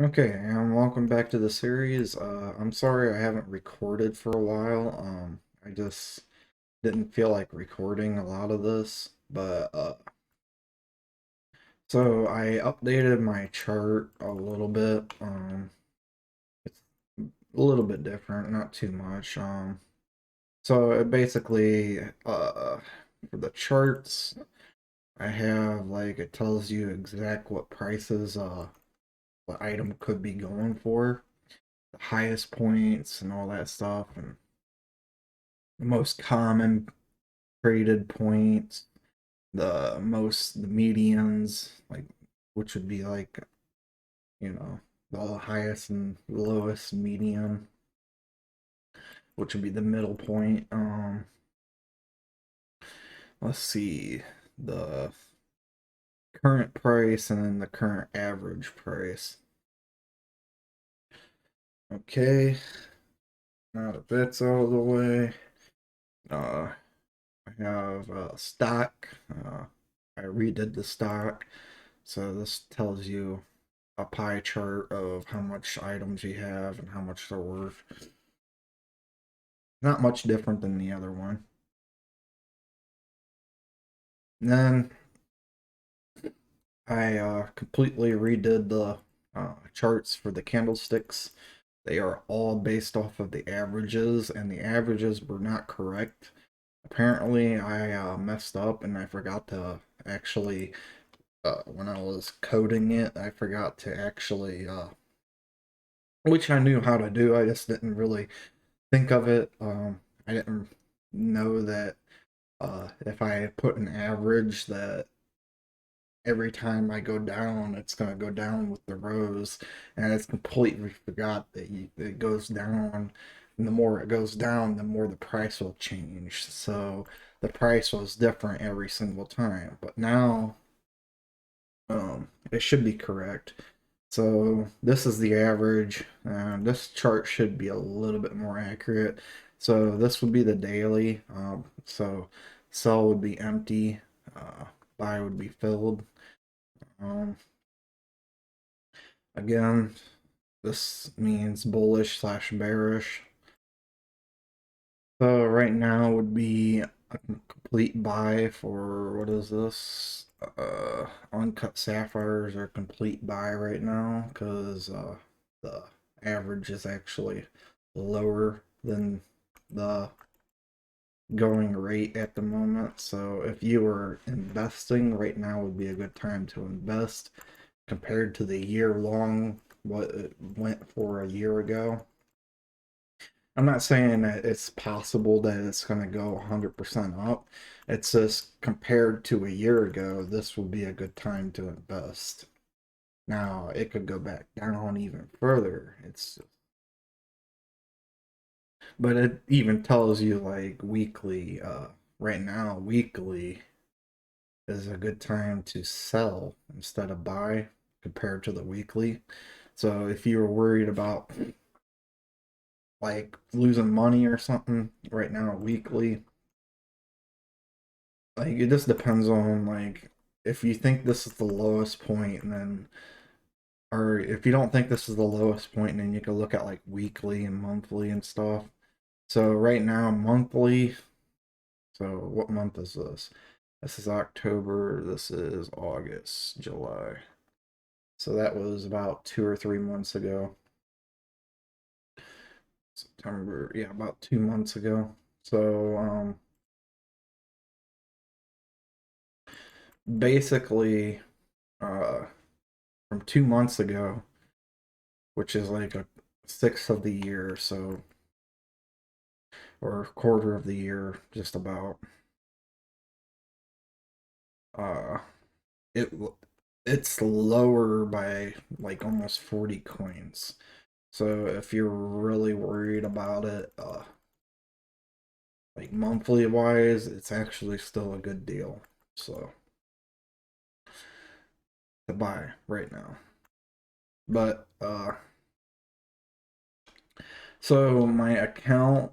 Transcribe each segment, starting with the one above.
Okay, and welcome back to the series. I'm sorry I haven't recorded for a while. I just didn't feel like recording a lot of this, but so I updated my chart a little bit. It's a little bit different, not too much. So it basically, for the charts, I have like it tells you exact what prices what item could be going for, the highest points and all that stuff, and the most common traded points, the medians, like which would be like, you know, the highest and lowest median, which would be the middle point. Let's see, the current price and then the current average price. Okay, now that that's out of the way, uh, I have stock. I redid the stock, so this tells you a pie chart of how much items you have and how much they're worth. Not much different than the other one. And then I completely redid the charts for the candlesticks. They are all based off of the averages, and the averages were not correct. Apparently, I messed up and I forgot to actually, when I was coding it, I forgot to actually, which I knew how to do, I just didn't really think of it. I didn't know that if I put an average, that every time I go down, it's gonna go down with the rows, and it's completely forgot that it goes down. And the more it goes down, the more the price will change. So the price was different every single time, but now it should be correct. So this is the average. This chart should be a little bit more accurate. So this would be the daily. So sell would be empty, buy would be filled. Um, again, this means bullish slash bearish. So right now would be a complete buy for what is this? Uncut sapphires are complete buy right now because the average is actually lower than the going rate at the moment. So if you were investing right now would be a good time to invest compared to the year long what it went for a year ago. I'm not saying that it's possible that it's going to go 100% up. It's just compared to a year ago, this would be a good time to invest. Now, it could go back down even further. But it even tells you like weekly, right now, weekly is a good time to sell instead of buy compared to the weekly. So if you were worried about like losing money or something right now weekly, like it just depends on like if you think this is the lowest point and then or if you don't think this is the lowest point, then you can look at like weekly and monthly and stuff. So right now monthly, so what month is this? This is October, this is August, July. So that was about 2 or 3 months ago. September, yeah, about 2 months ago. So basically uh from 2 months ago, which is like a sixth of the year, so or a quarter of the year, just about. Uh, it it's lower by like almost 40 coins. So if you're really worried about it, like monthly wise, it's actually still a good deal. So to buy right now. But so my account,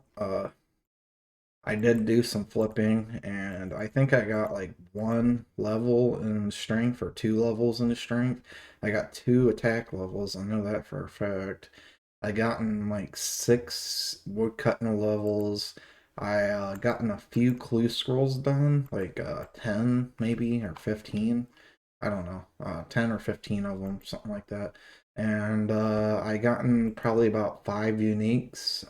I did do some flipping, and I think I got like one level in strength or two levels in strength. I got two attack levels. I know that for a fact. I gotten like six woodcutting levels. I gotten a few clue scrolls done, like 10 maybe or 15. I don't know, 10 or 15 of them, something like that. And I gotten probably about five uniques.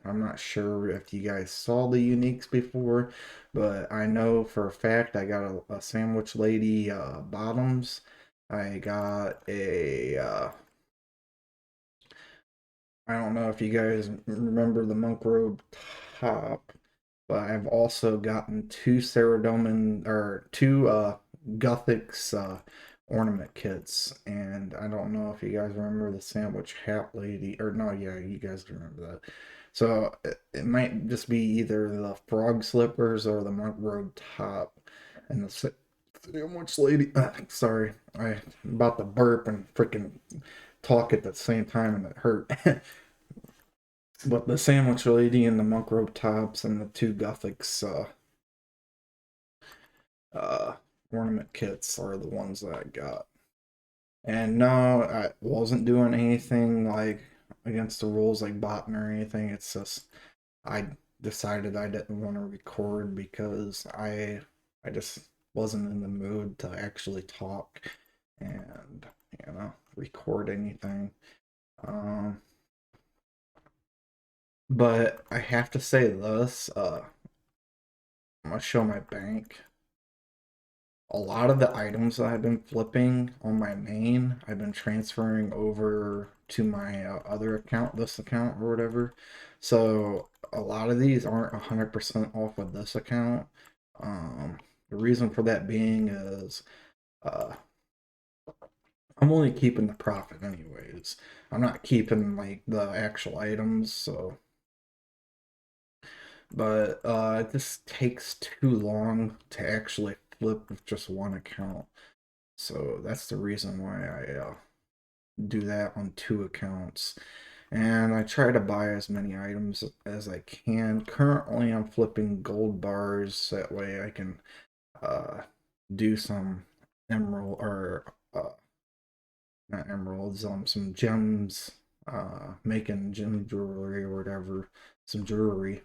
I'm not sure if you guys saw the uniques before, but I know for a fact I got a sandwich lady bottoms. I got I don't know if you guys remember the monk robe top, but I've also gotten two Ceradomin or two Guthix ornament kits, and I don't know if you guys remember the sandwich hat lady or no, yeah, you guys remember that. So it might just be either the frog slippers or the monk robe top, and the sandwich lady. Sorry, I'm about to burp and freaking talk at the same time, and it hurt. But the sandwich lady and the monk robe tops and the two Gothics uh, ornament kits are the ones that I got. And no, I wasn't doing anything like against the rules like botting or anything. It's just I decided I didn't want to record because I just wasn't in the mood to actually talk and record anything. Um, but I have to say this, I'm gonna show my bank. A lot of the items that I've been flipping on my main, I've been transferring over to my other account, this account or whatever. So a lot of these aren't 100% off of this account. The reason for that being is uh, I'm only keeping the profit anyways. I'm not keeping like the actual items, so but it just takes too long to actually flip with just one account. So that's the reason why I do that on two accounts. And I try to buy as many items as I can. Currently, I'm flipping gold bars. That way I can uh, do some emerald or not emeralds, some gems, making gem jewelry or whatever, some jewelry.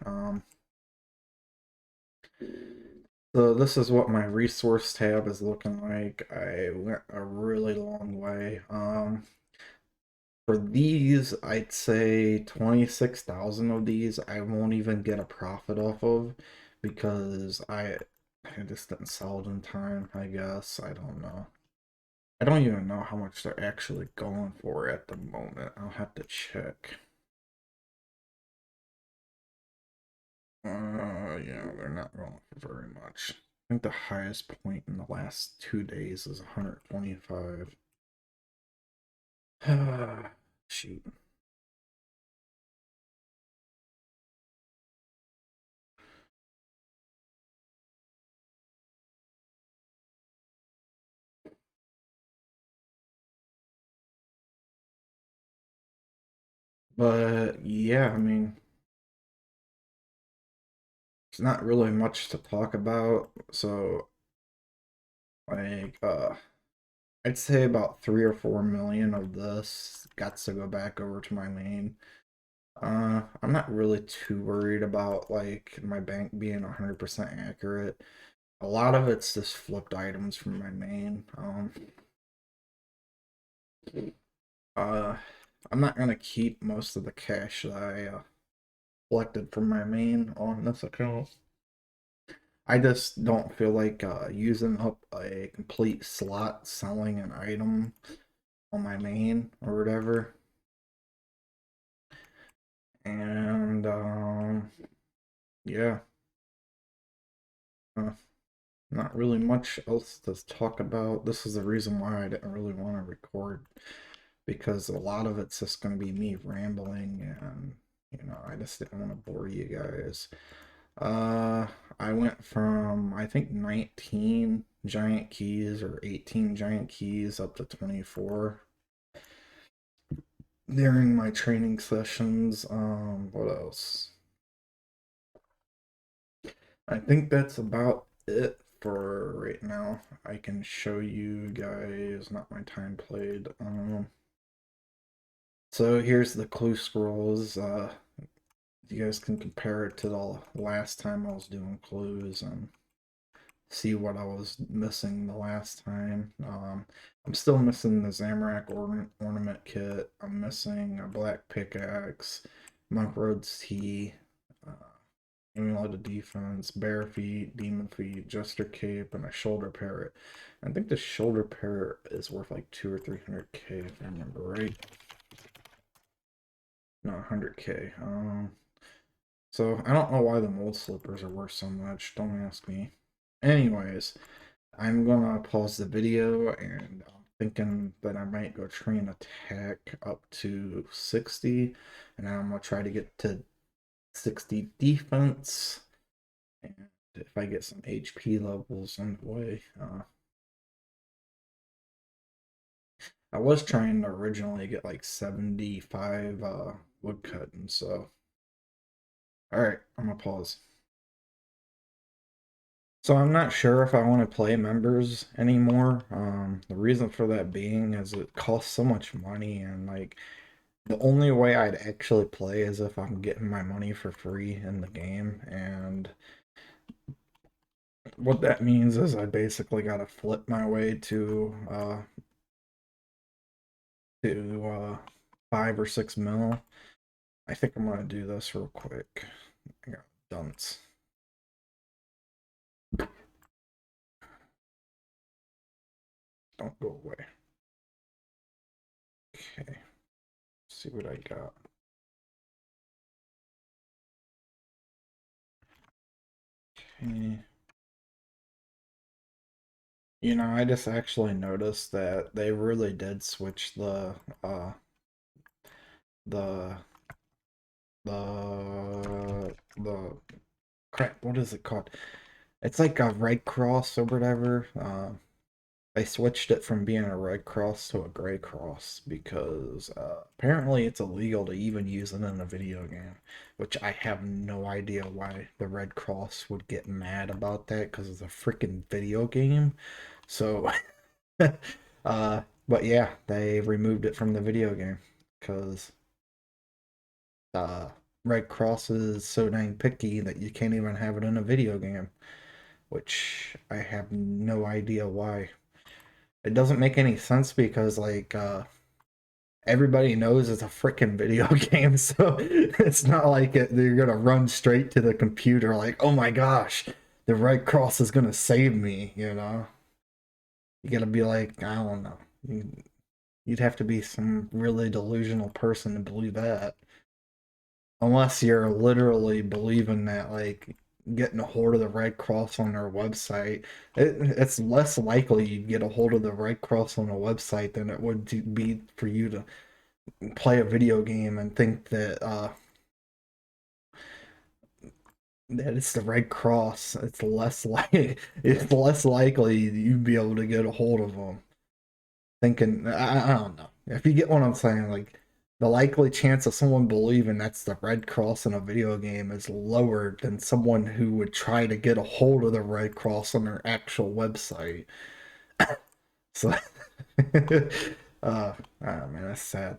So this is what my resource tab is looking like. I went a really long way. For these, I'd say 26,000 of these I won't even get a profit off of because I just didn't sell it in time, I guess. I don't know. I don't even know how much they're actually going for at the moment. I'll have to check. Yeah, they're not going for very much. I think the highest point in the last 2 days is 125. Shoot. But yeah, I mean, it's not really much to talk about. So, like, I'd say about 3 or 4 million of this got to go back over to my main. I'm not really too worried about like my bank being 100% accurate. A lot of it's just flipped items from my main. Uh, I'm not gonna keep most of the cash that I collected from my main on this account. I just don't feel like using up a complete slot selling an item on my main or whatever. And yeah, uh, not really much else to talk about. This is the reason why I didn't really want to record because a lot of it's just going to be me rambling and I just didn't want to bore you guys. Uh, I went from I think 19 giant keys or 18 giant keys up to 24 during my training sessions. What else? I think that's about it for right now. I can show you guys, not my time played. So here's the clue scrolls. You guys can compare it to the last time I was doing clues and see what I was missing the last time. I'm still missing the Zamorak ornament kit. I'm missing a black pickaxe, Monk Road's tea, uh, Amulet of Defense, Bare Feet, Demon Feet, Jester Cape, and a Shoulder Parrot. I think the Shoulder Parrot is worth like 200 or 300k if I remember right. No, 100k. So I don't know why the mold slippers are worth so much. Don't ask me. Anyways, I'm gonna pause the video and I'm thinking that I might go train attack up to 60, and then I'm gonna try to get to 60 defense. And if I get some HP levels on the way, I was trying to originally get like 75 woodcutting, so alright, I'm gonna pause. So I'm not sure if I want to play members anymore. The reason for that being is it costs so much money, and like the only way I'd actually play is if I'm getting my money for free in the game. And what that means is I basically got to flip my way to 5 or 6 mil. I think I'm gonna do this real quick. I got dunce. Don't go away. Okay. See what I got. Okay. You know, I just actually noticed that they really did switch the the crap, what is it called? It's like a red cross or whatever. They switched it from being a red cross to a gray cross because apparently it's illegal to even use it in a video game, which I have no idea why the red cross would get mad about that because it's a freaking video game. So, but yeah, they removed it from the video game because uh, red cross is so dang picky that you can't even have it in a video game, which I have no idea why. It doesn't make any sense because like everybody knows it's a freaking video game, so it's not like they're gonna run straight to the computer like, oh my gosh, the red cross is gonna save me, you know. You gotta be like, I don't know. You'd have to be some really delusional person to believe that. Unless you're literally believing that, like, getting a hold of the Red Cross on their website, it's less likely you'd get a hold of the Red Cross on a website than it would be for you to play a video game and think that it's the Red Cross. It's less likely you'd be able to get a hold of them. Thinking, I don't know if you get what I'm saying. Like the likely chance of someone believing that's the Red Cross in a video game is lower than someone who would try to get a hold of the Red Cross on their actual website. So, oh man, that's sad.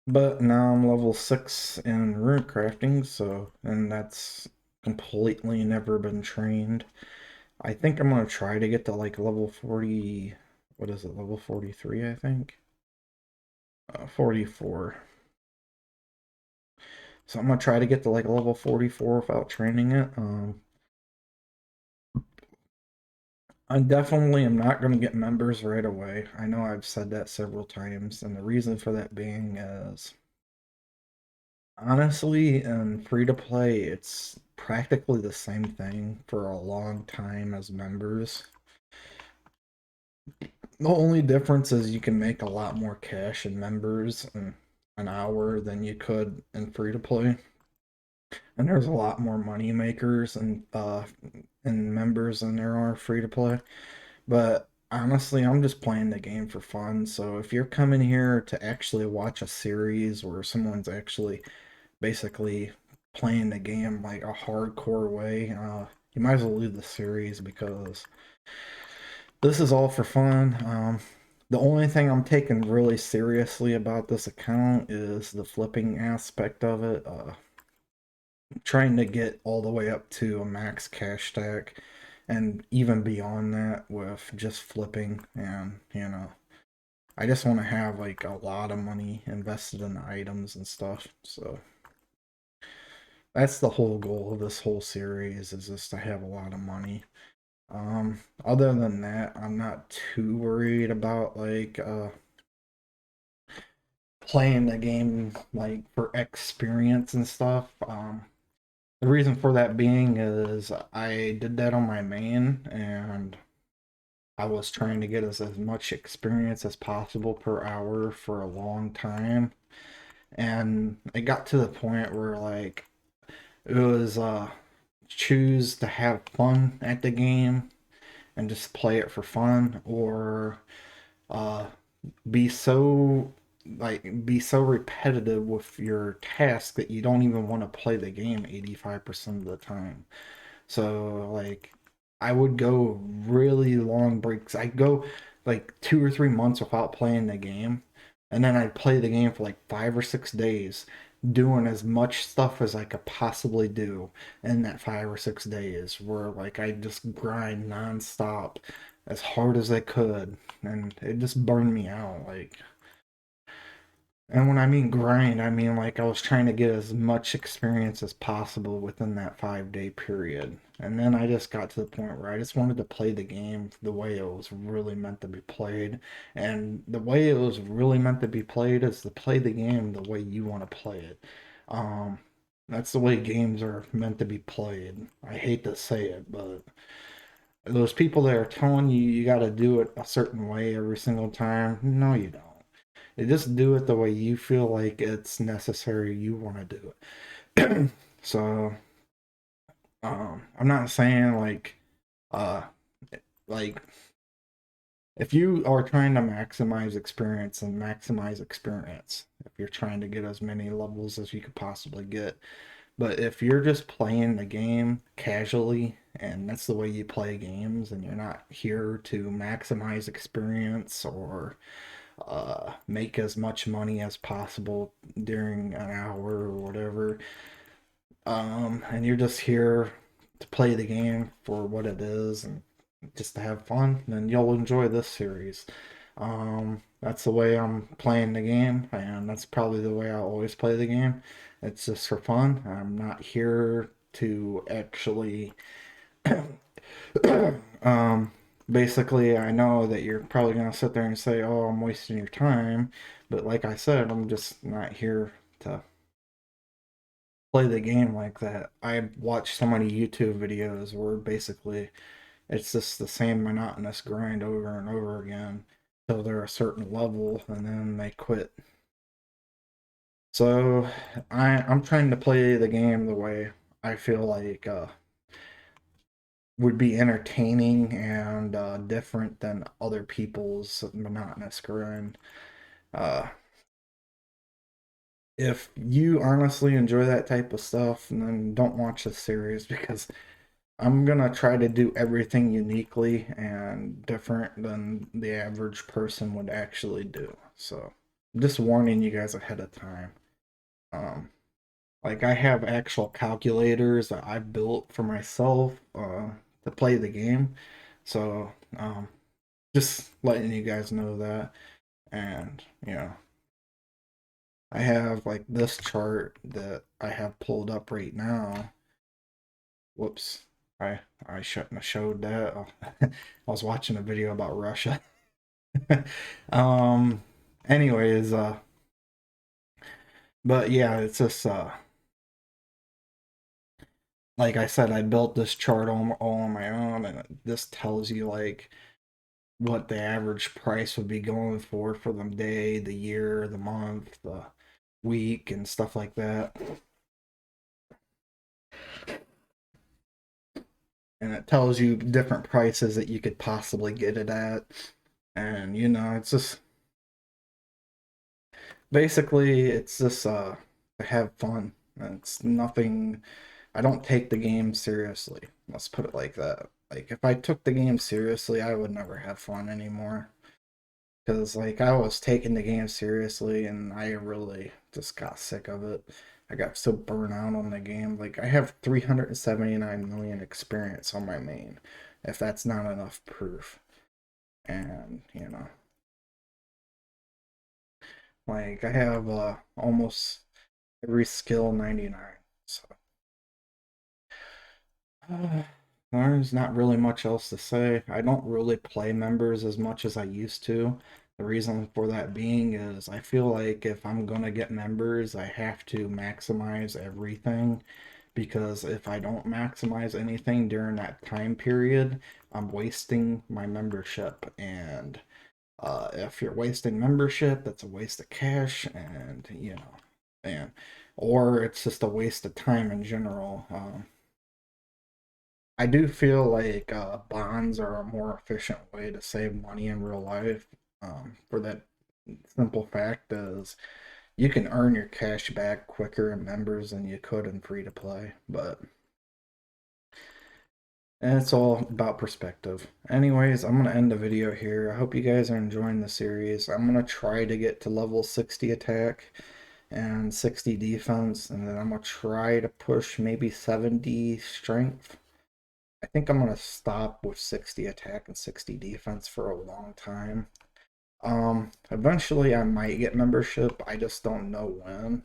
But now I'm level 6 in rune crafting, so, and that's completely never been trained. I think I'm gonna try to get to like level 40, what is it, level 43, I think? 44. So I'm gonna try to get to like level 44 without training it. I definitely am not gonna get members right away. I know I've said that several times, and the reason for that being is honestly, in free to play, it's practically the same thing for a long time as members. The only difference is you can make a lot more cash in members in an hour than you could in free to play. And there's a lot more money makers and members than there are free to play. But honestly, I'm just playing the game for fun. So if you're coming here to actually watch a series where someone's actually basically playing the game like a hardcore way, you might as well leave the series because this is all for fun. The only thing I'm taking really seriously about this account is the flipping aspect of it. Trying to get all the way up to a max cash stack and even beyond that with just flipping. And I just want to have like a lot of money invested in items and stuff. So that's the whole goal of this whole series, is just to have a lot of money. Other than that, I'm not too worried about like playing the game like for experience and stuff. The reason for that being is I did that on my main, and I was trying to get as much experience as possible per hour for a long time. And it got to the point where like it was choose to have fun at the game and just play it for fun, or uh be so be so repetitive with your task that you don't even want to play the game 85% of the time. So like I would go really long breaks. I'd go like 2 or 3 months without playing the game. And then I'd play the game for like 5 or 6 days, doing as much stuff as I could possibly do in that 5 or 6 days, where like I just grind nonstop as hard as I could. And it just burned me out. Like, and when I mean grind, I mean like I was trying to get as much experience as possible within that 5 day period. And then I just got to the point where I just wanted to play the game the way it was really meant to be played. And the way it was really meant to be played is to play the game the way you want to play it. Um, that's the way games are meant to be played. I hate to say it, but those people that are telling you you got to do it a certain way every single time, no, you don't. You just do it the way you feel like it's necessary, you want to do it. So, I'm not saying uh, like if you are trying to maximize experience and maximize experience, if you're trying to get as many levels as you could possibly get, but if you're just playing the game casually and that's the way you play games and you're not here to maximize experience or make as much money as possible during an hour or whatever, and you're just here to play the game for what it is and just to have fun, then you'll enjoy this series. That's the way I'm playing the game, and that's probably the way I always play the game. It's just for fun. I'm not here to actually um, basically, I know that you're probably gonna sit there and say, "Oh, I'm wasting your time," but like I said, I'm just not here to play the game like that. I watch so many YouTube videos where basically it's just the same monotonous grind over and over again till they're a certain level and then they quit. So I'm trying to play the game the way I feel like would be entertaining and different than other people's monotonous grind. Uh, if you honestly enjoy that type of stuff, then don't watch this series because I'm gonna try to do everything uniquely and different than the average person would actually do. So, just warning you guys ahead of time. Um, like I have actual calculators that I built for myself to play the game. So, just letting you guys know that. And, I have like this chart that I have pulled up right now. Whoops. I shouldn't have showed that. I was watching a video about Russia. um anyways, but yeah, it's just like I said, I built this chart all on my own, and this tells you like what the average price would be going for the day, the year, the month, the week, and stuff like that. And it tells you different prices that you could possibly get it at. And it's just basically it's just to have fun. It's nothing. I don't take the game seriously. Let's put it like that. Like if I took the game seriously, I would never have fun anymore. Because like I was taking the game seriously and I really just got sick of it. I got so burnt out on the game. Like I have 379 million experience on my main, if that's not enough proof. And like I have almost every skill 99. So there's not really much else to say. I don't really play members as much as I used to. The reason for that being is I feel like if I'm gonna get members, I have to maximize everything because if I don't maximize anything during that time period, I'm wasting my membership. And if you're wasting membership, that's a waste of cash, and and or it's just a waste of time in general. I do feel like bonds are a more efficient way to save money in real life. For that simple fact is you can earn your cash back quicker in members than you could in free to play. But it's all about perspective. Anyways, I'm gonna end the video here. I hope you guys are enjoying the series. I'm gonna try to get to level 60 attack and 60 defense, and then I'm gonna try to push maybe 70 strength. I think I'm gonna stop with 60 attack and 60 defense for a long time. Eventually I might get membership. I just don't know when.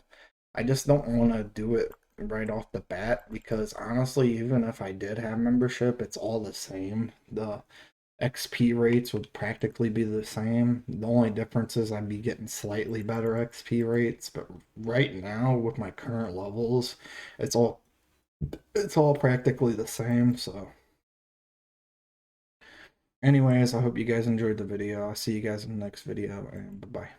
I just don't want to do it right off the bat because honestly, even if I did have membership, it's all the same. The XP rates would practically be the same. The only difference is I'd be getting slightly better XP rates, but right now with my current levels, it's all it's all practically the same, so anyways, I hope you guys enjoyed the video. I'll see you guys in the next video, and bye-bye.